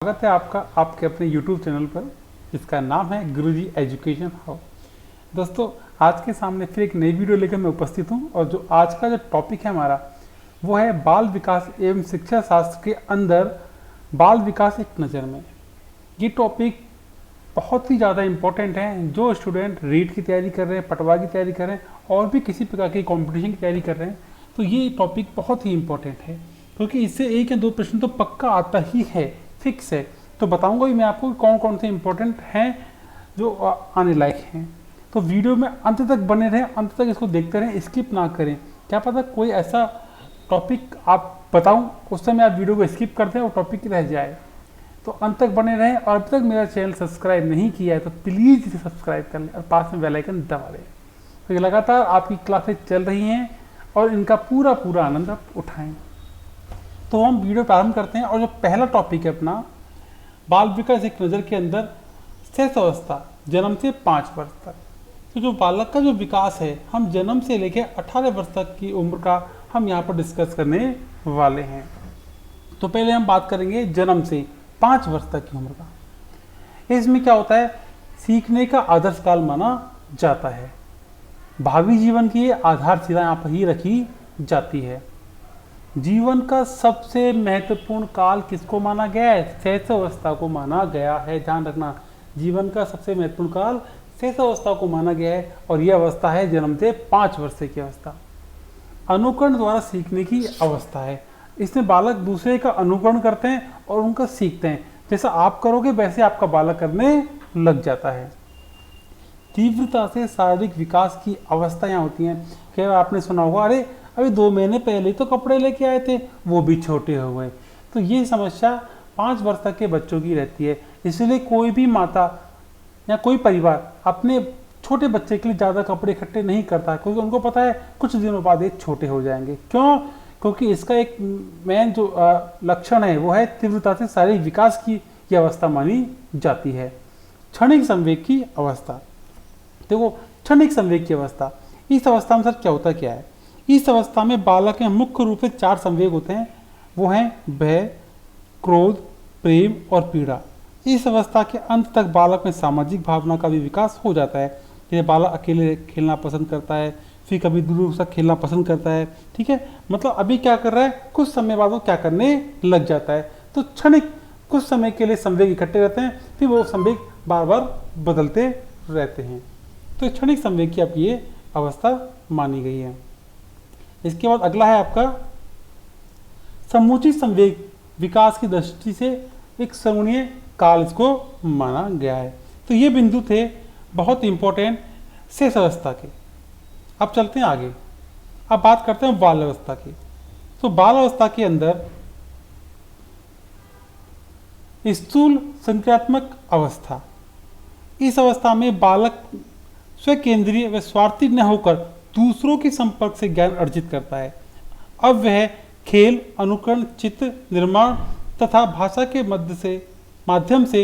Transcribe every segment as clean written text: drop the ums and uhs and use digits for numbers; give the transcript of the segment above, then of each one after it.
स्वागत है आपका आपके अपने YouTube चैनल पर जिसका नाम है गुरुजी एजुकेशन हाउ। दोस्तों, आज के सामने फिर एक नई वीडियो लेकर मैं उपस्थित हूं और जो आज का जो टॉपिक है हमारा वो है बाल विकास एवं शिक्षा शास्त्र के अंदर बाल विकास एक नज़र में। ये टॉपिक बहुत ही ज़्यादा इम्पोर्टेंट है। जो स्टूडेंट रीट की तैयारी कर रहे हैं, पटवा की तैयारी कर रहे हैं और भी किसी प्रकार की कॉम्पिटिशन की तैयारी कर रहे हैं तो ये टॉपिक बहुत ही इम्पोर्टेंट है, क्योंकि इससे एक या दो प्रश्न तो पक्का आता ही है, फिक्स है। तो बताऊंगा भी मैं आपको कौन कौन से इंपॉर्टेंट हैं जो आने लायक हैं। तो वीडियो में अंत तक बने रहें, अंत तक इसको देखते रहें, स्किप ना करें। क्या पता कोई ऐसा टॉपिक आप बताऊं उस समय आप वीडियो को स्किप कर दें और टॉपिक रह जाए। तो अंत तक बने रहें और अब तक मेरा चैनल सब्सक्राइब नहीं किया है तो प्लीज़ इसे सब्सक्राइब कर लें और पास में बेल आइकन दबा दें। तो ये लगातार आपकी क्लासेज चल रही हैं और इनका पूरा पूरा आनंद आप उठाएँ। तो हम वीडियो प्रारंभ करते हैं और जो पहला टॉपिक है अपना बाल विकास एक नज़र के अंदर शेष अवस्था जन्म से 5 वर्ष तक। तो जो बालक का जो विकास है हम जन्म से लेकर 18 वर्ष तक की उम्र का हम यहाँ पर डिस्कस करने वाले हैं। तो पहले हम बात करेंगे जन्म से 5 वर्ष तक की उम्र का। इसमें क्या होता है, सीखने का आदर्श काल माना जाता है। भावी जीवन की आधारशिला यहाँ पर ही रखी जाती है। जीवन का सबसे महत्वपूर्ण काल किसको माना गया है? शैशवावस्था को माना गया है। ध्यान रखना, जीवन का सबसे महत्वपूर्ण काल शैशवावस्था को माना गया है और यह अवस्था है जन्म से 5 वर्ष की अवस्था। अनुकरण द्वारा सीखने की अवस्था है। इसमें बालक दूसरे का अनुकरण करते हैं और उनका सीखते हैं। जैसा आप करोगे वैसे आपका बालक करने लग जाता है। तीव्रता से शारीरिक विकास की अवस्था यहाँ होती हैं। कई बार आपने सुना होगा, अरे अभी 2 महीने पहले तो कपड़े लेके आए थे, वो भी छोटे हो गए। तो ये समस्या 5 वर्ष तक के बच्चों की रहती है। इसलिए कोई भी माता या कोई परिवार अपने छोटे बच्चे के लिए ज़्यादा कपड़े इकट्ठे नहीं करता, क्योंकि उनको पता है कुछ दिनों बाद ये छोटे हो जाएंगे। क्यों? क्योंकि इसका एक मेन जो लक्षण है वो है तीव्रता से शारीरिक विकास की ये अवस्था मानी जाती है। क्षणिक संवेग की अवस्था। देखो, क्षणिक संवेग की अवस्था, इस अवस्था में सर क्या होता क्या है? इस अवस्था में बालक में मुख्य रूप से 4 संवेग होते हैं। वो हैं भय, क्रोध, प्रेम और पीड़ा। इस अवस्था के अंत तक बालक में सामाजिक भावना का भी विकास हो जाता है। जैसे बालक अकेले खेलना पसंद करता है, फिर कभी दूसरों के साथ खेलना पसंद करता है। ठीक है, मतलब अभी क्या कर रहा है, कुछ समय बाद वो क्या करने लग जाता है। तो क्षणिक कुछ समय के लिए संवेग इकट्ठे रहते हैं, फिर वो संवेग बार बार बदलते रहते हैं। तो क्षणिक संवेग की अब ये अवस्था मानी गई है। इसके बाद अगला है आपका समुचित संवेग विकास की दृष्टि से एक संगणीय काल इसको माना गया है। तो ये बिंदु थे बहुत इंपॉर्टेंट शेष अवस्था के। अब चलते हैं आगे, अब बात करते हैं बाल अवस्था की। तो बाल अवस्था के अंदर स्थूल संक्रियात्मक अवस्था। इस अवस्था में बालक स्वकेंद्रीय व स्वार्थी न होकर दूसरों के संपर्क से ज्ञान अर्जित करता है। अब वह खेल, अनुकरण, चित्र निर्माण तथा भाषा के माध्यम से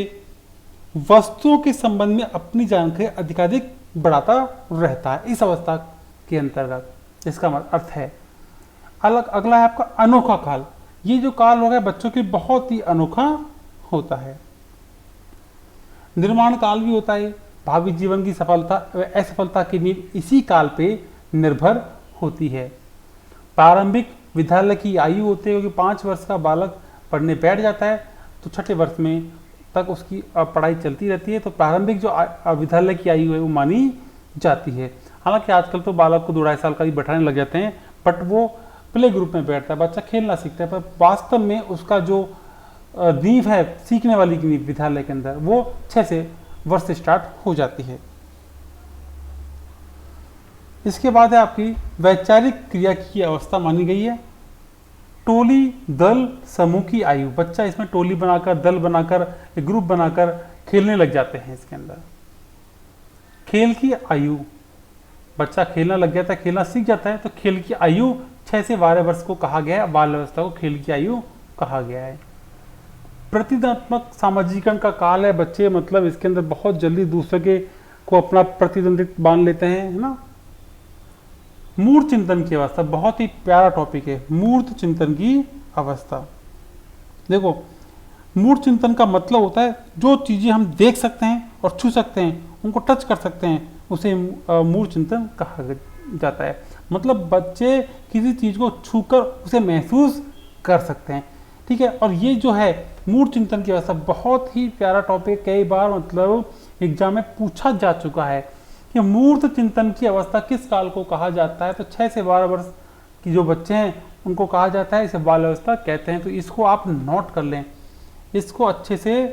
वस्तुओं के संबंध में अपनी जानकारी अधिकाधिक बढ़ाता रहता है। इस अवस्था के अंतर्गत इसका अर्थ है अगला है आपका अनोखा काल। ये जो काल होगा बच्चों के बहुत ही अनोखा होता है। निर्माण काल भी होता है। भावी जीवन की सफलता व असफलता की नींव इसी काल पे निर्भर होती है। प्रारंभिक विद्यालय की आयु होती है, क्योंकि 5 वर्ष का बालक पढ़ने बैठ जाता है तो 6ठे वर्ष में तक उसकी पढ़ाई चलती रहती है। तो प्रारंभिक जो विद्यालय की आयु है वो मानी जाती है। हालांकि आजकल तो बालक को 2-2.5 साल का ही बैठाने लग जाते हैं, बट वो प्ले ग्रुप में बैठता है, बच्चा खेलना सीखता है, पर वास्तव में उसका जो नींव है सीखने वाली की नींव विद्यालय के अंदर वो 6 से वर्ष से स्टार्ट हो जाती है। इसके बाद है आपकी वैचारिक क्रिया की अवस्था मानी गई है। टोली, दल, समूह की आयु। बच्चा इसमें टोली बनाकर, दल बनाकर, ग्रुप बनाकर खेलने लग जाते हैं। इसके अंदर खेल की आयु, बच्चा खेलना लग जाता है, खेलना सीख जाता है, तो खेल की आयु 6 से 12 वर्ष को कहा गया है। बाल अवस्था को खेल की आयु कहा गया है। प्रतिद्वंद्वात्मक सामाजिकरण का काल है। बच्चे मतलब इसके अंदर बहुत जल्दी दूसरे के को अपना प्रतिद्वंदित मान लेते हैं, है ना। मूर्त चिंतन की अवस्था बहुत ही प्यारा टॉपिक है। मूर्त चिंतन की अवस्था। देखो, मूढ़ चिंतन का मतलब होता है जो चीज़ें हम देख सकते हैं और छू सकते हैं, उनको टच कर सकते हैं, उसे मूढ़ चिंतन कहा जाता है। मतलब बच्चे किसी चीज़ को छूकर उसे महसूस कर सकते हैं, ठीक है। और ये जो है मूढ़ चिंतन की अवस्था बहुत ही प्यारा टॉपिक, कई बार मतलब एग्जाम में पूछा जा चुका है कि मूर्त चिंतन की अवस्था किस काल को कहा जाता है। तो 6 से 12 वर्ष की जो बच्चे हैं उनको कहा जाता है, इसे बाल अवस्था कहते हैं। तो इसको आप नोट कर लें, इसको अच्छे से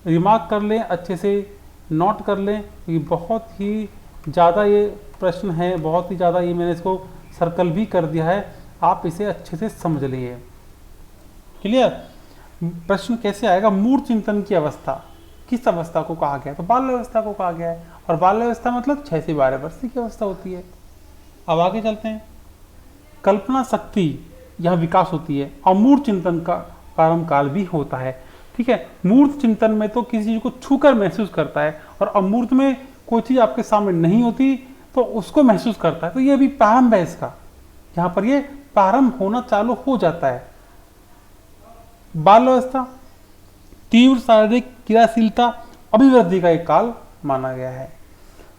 रिमार्क कर लें, अच्छे से नोट कर लें, क्योंकि बहुत ही ज़्यादा ये प्रश्न है, बहुत ही ज़्यादा ये मैंने इसको सर्कल भी कर दिया है, आप इसे अच्छे से समझ लीजिए। क्लियर? प्रश्न कैसे आएगा? मूढ़ चिंतन की अवस्था किस अवस्था को कहा गया? तो बाल अवस्था को कहा गया है, और बाल अवस्था मतलब 6 से 12 वर्ष की अवस्था होती है। अब आगे चलते हैं। कल्पना शक्ति यह विकास होती है, अमूर्त चिंतन का प्रारंभ काल भी होता है, ठीक है। मूर्त चिंतन में तो किसी चीज को छूकर महसूस करता है, और अमूर्त में कोई चीज आपके सामने नहीं होती तो उसको महसूस करता है। तो ये अभी प्रारंभ है इसका, यहाँ पर ये प्रारंभ होना चालू हो जाता है। बाल अवस्था तीव्र शारीरिक क्रियाशीलता अभिवृद्धि का एक काल माना गया है,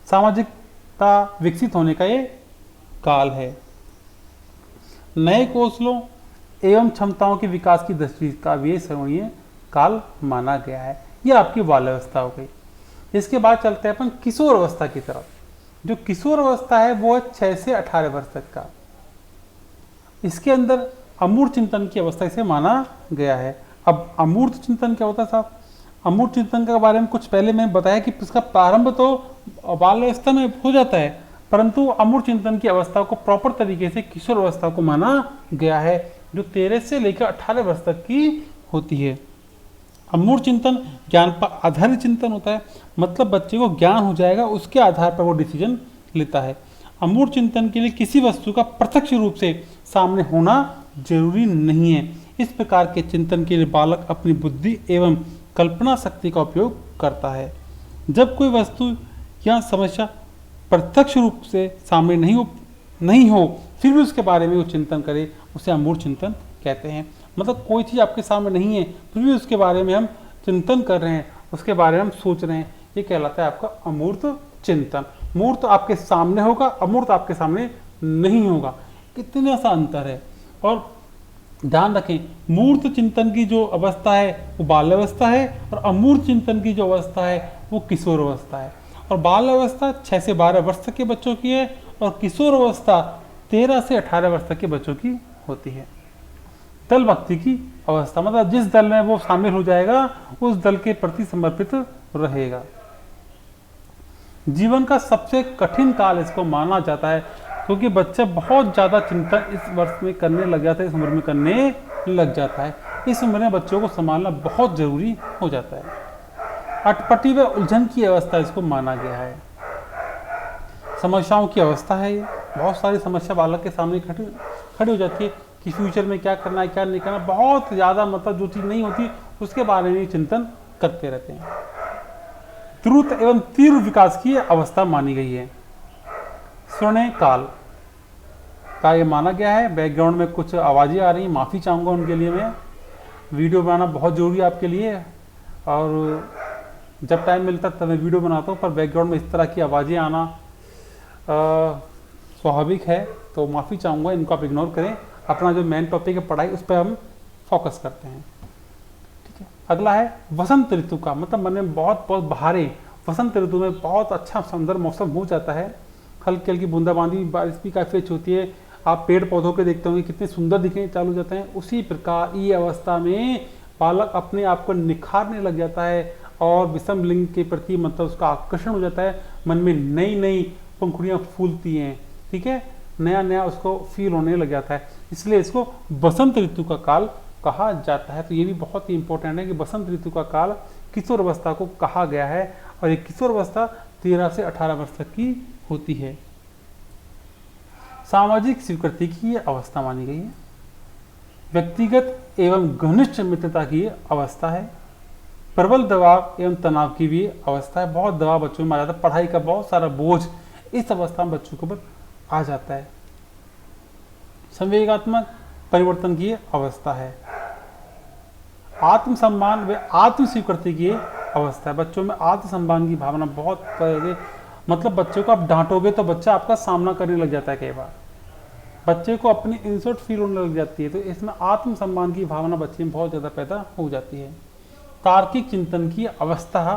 सामाजिकता विकसित होने का ये काल है, नए कौशलों एवं क्षमताओं के विकास की दृष्टि का भी सर्वणीय काल माना गया है। यह आपकी बाल अवस्था हो गई। इसके बाद चलते हैं अपन किशोर अवस्था की तरफ। जो किशोर अवस्था है वो है 6 से 18 वर्ष तक का। इसके अंदर अमूर्त चिंतन की अवस्था इसे माना गया है। अब अमूर्त चिंतन क्या होता है साहब? अमूर्त चिंतन के बारे में कुछ पहले मैंने बताया कि इसका प्रारंभ तो बाल अवस्था में हो जाता है, परंतु अमूर्त चिंतन की अवस्था को प्रॉपर तरीके से किशोर अवस्था को माना गया है, जो 13 से लेकर 18 वर्ष तक की होती है। अमूर्त चिंतन ज्ञान पर आधारित चिंतन होता है, मतलब बच्चे को ज्ञान हो जाएगा, उसके आधार पर वो डिसीजन लेता है। अमूर्त चिंतन के लिए किसी वस्तु का प्रत्यक्ष रूप से सामने होना जरूरी नहीं है। इस प्रकार के चिंतन के लिए बालक अपनी बुद्धि एवं कल्पना शक्ति का उपयोग करता है। जब कोई वस्तु या समस्या प्रत्यक्ष रूप से सामने नहीं हो फिर भी उसके बारे में वो चिंतन करे, उसे अमूर्त चिंतन कहते हैं। मतलब कोई चीज़ आपके सामने नहीं है फिर भी उसके बारे में हम चिंतन कर रहे हैं, उसके बारे में हम सोच रहे हैं, ये कहलाता है आपका अमूर्त चिंतन। मूर्त आपके सामने होगा, अमूर्त आपके सामने नहीं होगा। कितना सा अंतर है। और ध्यान रखें, मूर्त चिंतन की जो अवस्था है वो बाल अवस्था है, और अमूर्त चिंतन की जो अवस्था है वो किशोर अवस्था है। और बाल अवस्था 6 से 12 वर्ष तक के बच्चों की है, और किशोर अवस्था 13 से 18 वर्ष तक के बच्चों की होती है। दल भक्ति की अवस्था मतलब जिस दल में वो शामिल हो जाएगा उस दल के प्रति समर्पित रहेगा। जीवन का सबसे कठिन काल इसको माना जाता है, क्योंकि बच्चा बहुत ज़्यादा चिंतन इस वर्ष में करने लग जाता है, इस उम्र में करने लग जाता है। इस उम्र में बच्चों को संभालना बहुत ज़रूरी हो जाता है। अटपटी व उलझन की अवस्था इसको माना गया है। समस्याओं की अवस्था है, ये बहुत सारी समस्या बालक के सामने खड़ी हो जाती है कि फ्यूचर में क्या करना है क्या नहीं करना, बहुत ज़्यादा मतलब जो चीज़ नहीं होती उसके बारे में चिंतन करते रहते हैं। द्रुत एवं तीव्र विकास की अवस्था मानी गई है। स्वर्णिम काल का ये माना गया है। बैकग्राउंड में कुछ आवाज़ें आ रही हैं, माफ़ी चाहूँगा उनके लिए। मैं वीडियो बनाना बहुत ज़रूरी है आपके लिए, और जब टाइम मिलता है तब मैं वीडियो बनाता हूँ, पर बैकग्राउंड में इस तरह की आवाज़ें आना स्वाभाविक है, तो माफ़ी चाहूँगा, इनको आप इग्नोर करें। अपना जो मेन टॉपिक है पढ़ाई, उस पर हम फोकस करते हैं, ठीक है। अगला है वसंत ऋतु का, मतलब मन में बहुत बहुत बहारें। वसंत ऋतु में बहुत अच्छा सुंदर मौसम हो जाता है, हल्की हल्की बूंदाबांदी, बारिश भी काफ़ी अच्छी होती है। आप पेड़ पौधों के देखते होंगे कितने सुंदर दिखने चालू हो जाते हैं। उसी प्रकार ये अवस्था में बालक अपने आप को निखारने लग जाता है, और विषम लिंग के प्रति मतलब उसका आकर्षण हो जाता है। मन में नई नई पंखुड़ियाँ फूलती हैं, ठीक है, नया नया उसको फील होने लग जाता है। इसलिए इसको बसंत ऋतु का काल कहा जाता है। तो ये भी बहुत ही इंपॉर्टेंट है कि बसंत ऋतु का काल किशोर अवस्था को कहा गया है, और ये किशोर अवस्था 13 से 18 वर्ष तक की होती है। सामाजिक स्वीकृति की ये अवस्था मानी गई है। व्यक्तिगत एवं घनिष्ठ मित्रता की ये अवस्था है। प्रबल दबाव एवं तनाव की भी अवस्था है। बहुत दबाव बच्चों में आ जाता है, पढ़ाई का बहुत सारा बोझ इस अवस्था में बच्चों के ऊपर आ जाता है। संवेगात्मक परिवर्तन की अवस्था है। आत्मसम्मान व आत्म स्वीकृति की अवस्था है। बच्चों में आत्मसम्मान की भावना बहुत पहले, मतलब बच्चों को आप डांटोगे तो बच्चा आपका सामना करने लग जाता है। कई बार बच्चे को अपनी इंसल्ट फील होने लग जाती है, तो इसमें आत्मसम्मान की भावना बच्चे में बहुत ज़्यादा पैदा हो जाती है। तार्किक चिंतन की अवस्था,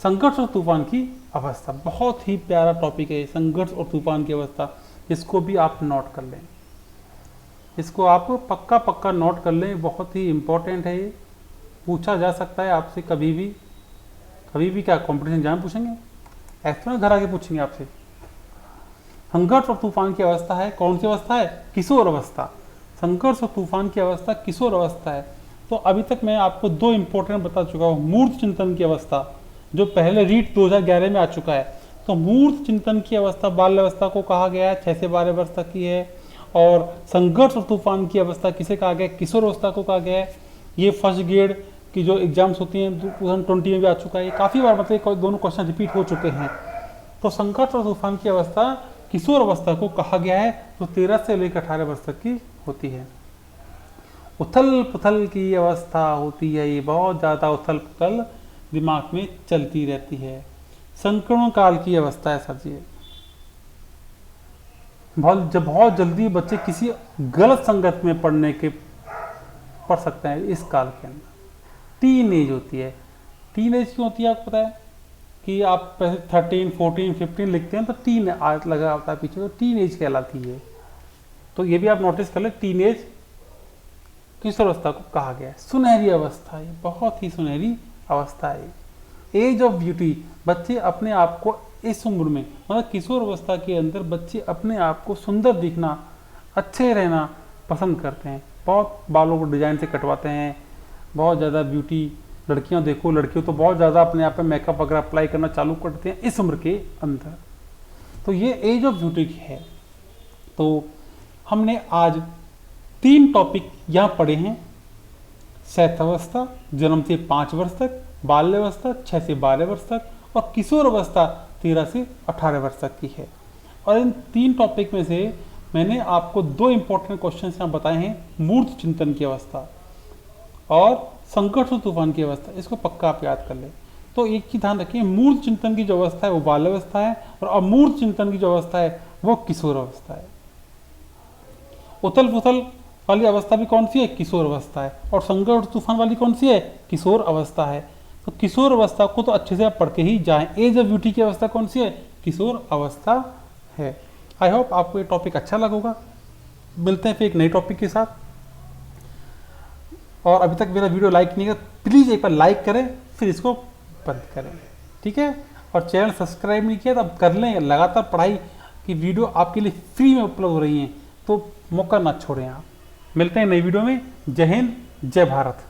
संघर्ष और तूफान की अवस्था, बहुत ही प्यारा टॉपिक है संघर्ष और तूफान की अवस्था। इसको भी आप नोट कर लें, इसको आप पक्का नोट कर लें, बहुत ही इम्पोर्टेंट है ये। पूछा जा सकता है आपसे कभी भी क्या कंपटीशन एग्जाम पूछेंगे, ऐसे में घर आके पूछेंगे आपसे। संघर्ष और तूफान की अवस्था है, कौन सी अवस्था है? किशोर अवस्था। संघर्ष और तूफान की अवस्था किशोर अवस्था है। तो अभी तक मैं आपको 2 इंपॉर्टेंट बता चुका हूँ। मूर्त चिंतन की अवस्था जो पहले रीट 2011 में आ चुका है, तो मूर्त चिंतन की अवस्था बाल्यावस्था को कहा गया है, 6 से 12 वर्ष तक की है। और संघर्ष और तूफान की अवस्था किसे कहा गया? किशोर अवस्था को कहा गया है। ये फर्स्ट ग्रेड की जो एग्जाम्स होती हैं 2020 में भी आ चुका है, काफ़ी बार मतलब दोनों क्वेश्चन रिपीट हो चुके हैं। तो संघर्ष और तूफान की अवस्था किशोर अवस्था को कहा गया है, जो 13 से लेकर 18 वर्ष तक की होती है। उथल पुथल की अवस्था होती है, ये बहुत ज़्यादा उथल पुथल दिमाग में चलती रहती है। संक्रमण काल की अवस्था है सर जी, बहुत जल्दी बच्चे किसी गलत संगत में पढ़ सकते हैं इस काल के अंदर। टीन एज होती है। टीन एज क्यों होती है आपको पता है? कि आप 13, 14, 15 लिखते हैं तो टीन लगा होता है पीछे, तो टीन एज कहलाती है। तो ये भी आप नोटिस कर ले, टीन एज किशोर अवस्था को कहा गया है। सुनहरी अवस्था, ये बहुत ही सुनहरी अवस्था है। एज ऑफ ब्यूटी, बच्चे अपने आप को इस उम्र में, मतलब किशोर अवस्था के अंदर बच्चे अपने आप को सुंदर दिखना, अच्छे रहना पसंद करते हैं। बहुत बालों को डिजाइन से कटवाते हैं, बहुत ज़्यादा ब्यूटी। लड़कियां देखो, लड़कियों तो बहुत ज़्यादा अपने आप पे मेकअप वगैरह अप्लाई करना चालू करते हैं इस उम्र के अंदर। तो ये एज ऑफ ब्यूटी है। तो हमने आज 3 टॉपिक यहाँ पढ़े हैं। शैशवावस्था जन्म से 5 वर्ष तक, बाल्यावस्था 6 से 12 वर्ष तक, और किशोर अवस्था 13 से 18 वर्ष तक की है। और इन 3 टॉपिक में से मैंने आपको 2 इंपॉर्टेंट क्वेश्चन यहाँ बताए हैं। मूर्त चिंतन की अवस्था और संकट और तूफान की अवस्था, इसको पक्का आप याद कर लें। तो एक ही ध्यान रखिए, मूर्त चिंतन की जो अवस्था है वो बाल्यावस्था है, और अमूर्त चिंतन की जो अवस्था है वो किशोर अवस्था है। उथल पुथल वाली अवस्था भी कौन सी है? किशोर अवस्था है। और संकट और तूफान वाली कौन सी है? किशोर अवस्था है। तो किशोर अवस्था को तो अच्छे से आप पढ़ के ही जाएं। एज ऑफ ब्यूटी की अवस्था कौन सी है? किशोर अवस्था है। आई होप आपको ये टॉपिक अच्छा लगा होगा। मिलते हैं फिर एक नए टॉपिक के साथ। और अभी तक मेरा वीडियो लाइक नहीं किया, प्लीज़ एक बार लाइक करें, फिर इसको बंद करें, ठीक है? और चैनल सब्सक्राइब नहीं किया तो अब कर लें। लगातार पढ़ाई की वीडियो आपके लिए फ्री में उपलब्ध हो रही हैं, तो मौका ना छोड़ें आप। मिलते हैं नई वीडियो में। जय हिंद, जय भारत।